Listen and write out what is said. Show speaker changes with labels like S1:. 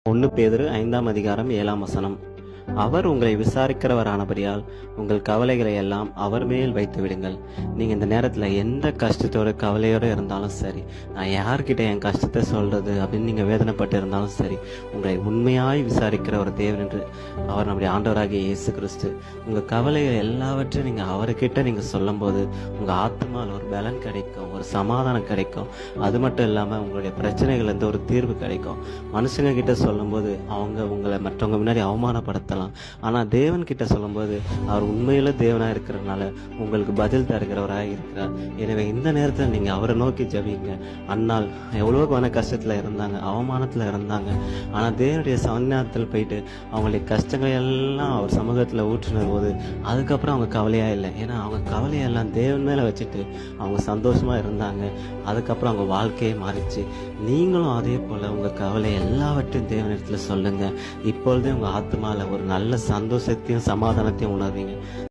S1: 1 பேதுரு 5ஆம் அதிகாரம் 7ஆம் வசனம். அவர் உங்களை விசாரிக்கிறவரானபடியால் உங்கள் கவலைகளை எல்லாம் அவர் மேல் வைத்து விடுங்கள். நீங்க இந்த நேரத்துல எந்த கஷ்டத்தோட கவலையோட இருந்தாலும் சரி, நான் யார்கிட்ட என் கஷ்டத்தை சொல்றது அப்படின்னு நீங்க வேதனைப்பட்டு இருந்தாலும் சரி, உங்களை உண்மையாய் விசாரிக்கிற ஒரு தேவன் என்று அவர் நம்முடைய ஆண்டவராகிய இயேசு கிறிஸ்து. உங்க கவலைகள் எல்லாவற்றையும் நீங்க அவர்கிட்ட நீங்க சொல்லும் போது உங்க ஆத்மாவில் ஒரு பலன் கிடைக்கும், ஒரு சமாதானம் கிடைக்கும். அது மட்டும் இல்லாம உங்களுடைய பிரச்சனைகள் இருந்து ஒரு தீர்வு கிடைக்கும். மனுஷங்க கிட்ட சொல்லும் போது அவங்க உங்களை மற்றவங்க முன்னாடி அவமானப்படுத்தலாம். ஆனா தேவன் கிட்ட சொல்லும்போது அவர் உண்மையில தேவனா இருக்கிறதுனால உங்களுக்கு பதில் தருகிறவராக இருக்கிறார். எனவே இந்த நேரத்தில் நீங்க அவரை நோக்கி ஜெபிங்க. அன்னாள் எவ்வளோ மன கஷ்டத்துல இருந்தாங்க, அவமானத்துல இருந்தாங்க. ஆனா தேவனுடைய சன்னிதானத்தில் போயிட்டு அவங்களுடைய கஷ்டங்களை எல்லாம் அவர் சமூகத்துல ஊற்றின போது அதுக்கப்புறம் அவங்க கவலையா இல்லை. ஏன்னா அவங்க கவலையெல்லாம் தேவன் மேல வச்சுட்டு அவங்க சந்தோஷமா இருந்தாங்க. அதுக்கப்புறம் அவங்க வாழ்க்கையே மாறிச்சு. நீங்களும் அதே போல உங்க கவலை எல்லாவற்றையும் தேவனிடத்துல சொல்லுங்க. இப்பொழுதே உங்க ஆத்மால ஒரு நல்ல சந்தோஷத்தையும் சமாதானத்தையும் உணர்வீங்க.